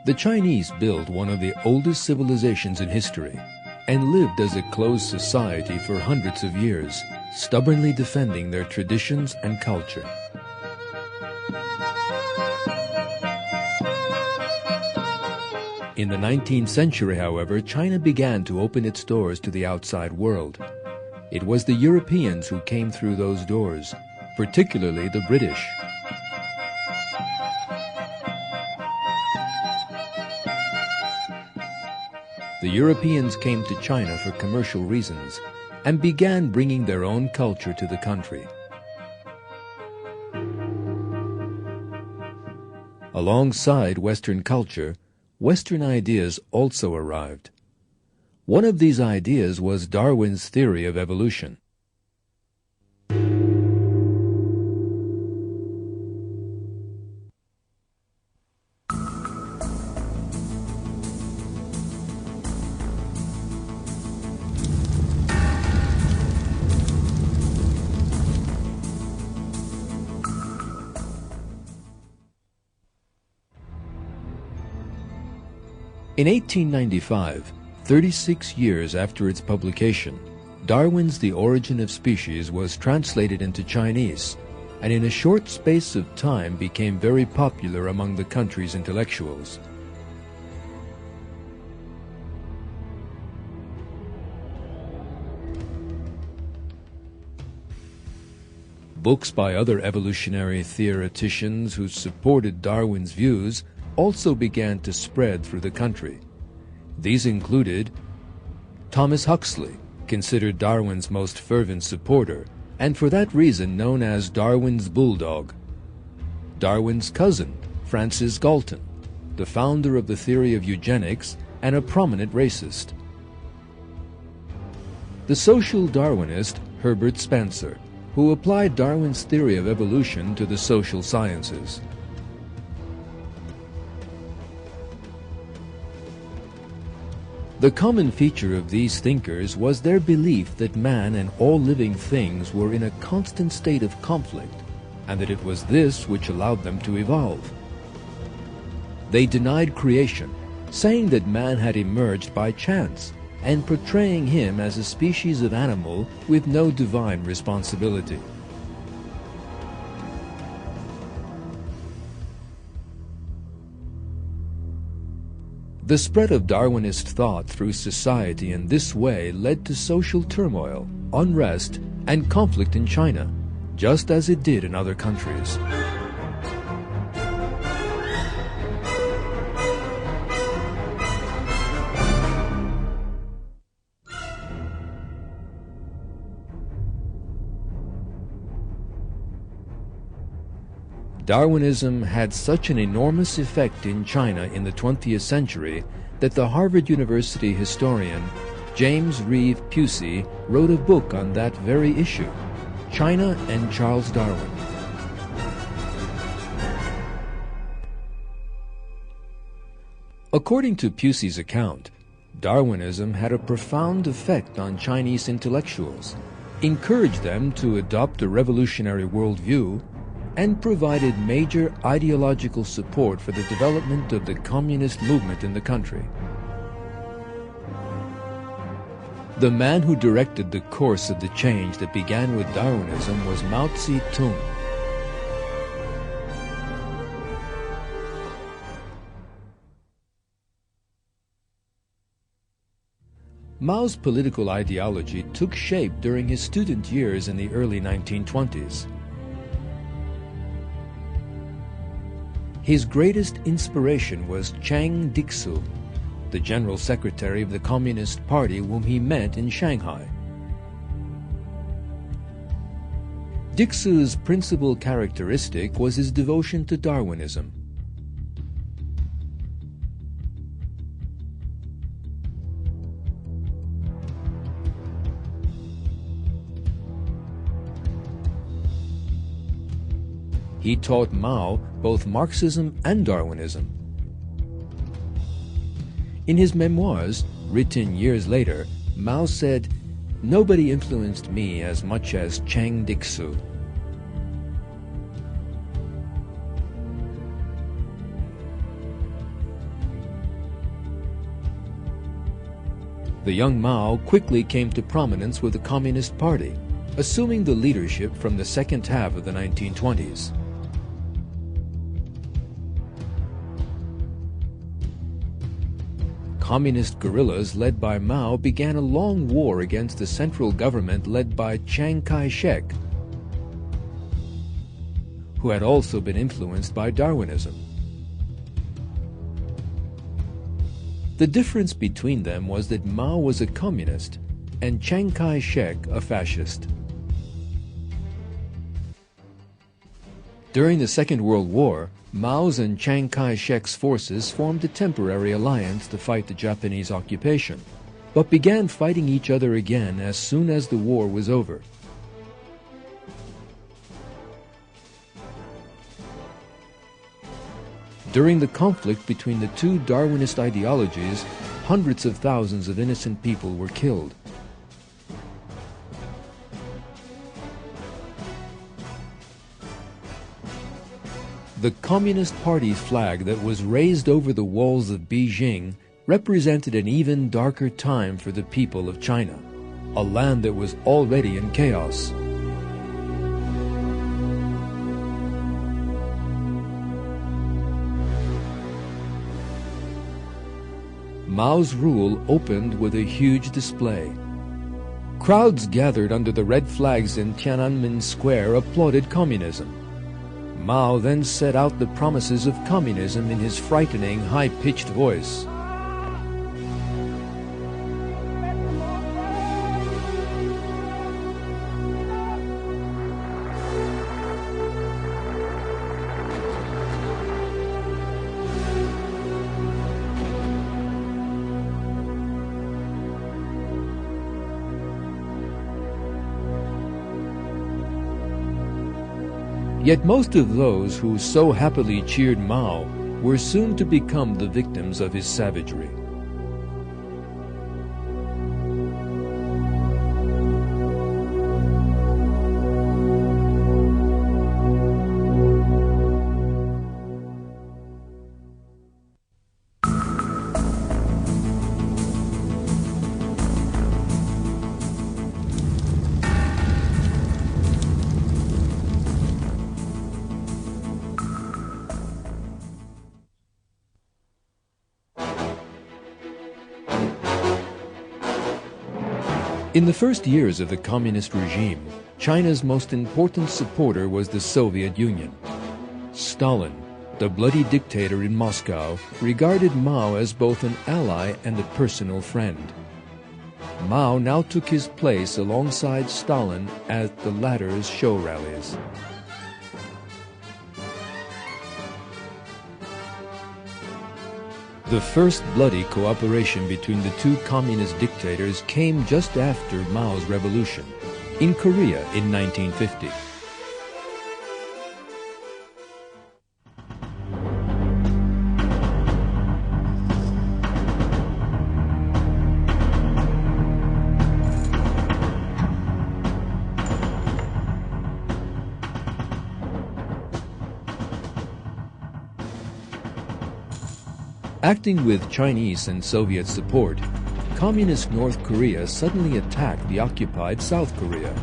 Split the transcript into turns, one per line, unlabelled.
The Chinese built one of the oldest civilizations in history and lived as a closed society for hundreds of years, stubbornly defending their traditions and culture. In the 19th century, however, China began to open its doors to the outside world. It was the Europeans who came through those doors, particularly the British. The Europeans came to China for commercial reasons and began bringing their own culture to the country. Alongside Western culture, Western ideas also arrived. One of these ideas was Darwin's theory of evolution. In 1895, 36 years after its publication, Darwin's The Origin of Species was translated into Chinese, and in a short space of time became very popular among the country's intellectuals. Books by other evolutionary theoreticians who supported Darwin's views also began to spread through the country. These included Thomas Huxley, considered Darwin's most fervent supporter, and for that reason known as Darwin's bulldog. Darwin's cousin, Francis Galton, the founder of the theory of eugenics and a prominent racist. The social Darwinist Herbert Spencer, who applied Darwin's theory of evolution to the social sciences. The common feature of these thinkers was their belief that man and all living things were in a constant state of conflict, and that it was this which allowed them to evolve. They denied creation, saying that man had emerged by chance, and portraying him as a species of animal with no divine responsibility. The spread of Darwinist thought through society in this way led to social turmoil, unrest, and conflict in China, just as it did in other countries. Darwinism had such an enormous effect in China in the 20th century that the Harvard University historian James Reeve Pusey wrote a book on that very issue, China and Charles Darwin. According to Pusey's account, Darwinism had a profound effect on Chinese intellectuals, encouraged them to adopt a revolutionary worldview, and provided major ideological support for the development of the communist movement in the country. The man who directed the course of the change that began with Darwinism was Mao Zedong. Mao's political ideology took shape during his student years in the early 1920s. His greatest inspiration was Chiang Kai-shek, the General Secretary of the Communist Party whom he met in Shanghai. Kai-shek's principal characteristic was his devotion to Darwinism. He taught Mao both Marxism and Darwinism. In his memoirs, written years later, Mao said, "Nobody influenced me as much as Chiang Kai-shek." The young Mao quickly came to prominence with the Communist Party, assuming the leadership from the second half of the 1920s. Communist guerrillas led by Mao began a long war against the central government led by Chiang Kai-shek, who had also been influenced by Darwinism. The difference between them was that Mao was a communist and Chiang Kai-shek a fascist. During the Second World War, Mao's and Chiang Kai-shek's forces formed a temporary alliance to fight the Japanese occupation, but began fighting each other again as soon as the war was over. During the conflict between the two Darwinist ideologies, hundreds of thousands of innocent people were killed. The Communist Party flag that was raised over the walls of Beijing represented an even darker time for the people of China, a land that was already in chaos. Mao's rule opened with a huge display. Crowds gathered under the red flags in Tiananmen Square applauded communism. Mao then set out the promises of communism in his frightening, high-pitched voice. Yet most of those who so happily cheered Mao were soon to become the victims of his savagery. In the first years of the communist regime, China's most important supporter was the Soviet Union. Stalin, the bloody dictator in Moscow, regarded Mao as both an ally and a personal friend. Mao now took his place alongside Stalin at the latter's show rallies. The first bloody cooperation between the two communist dictators came just after Mao's revolution, in Korea in 1950. Acting with Chinese and Soviet support, Communist North Korea suddenly attacked the occupied South Korea.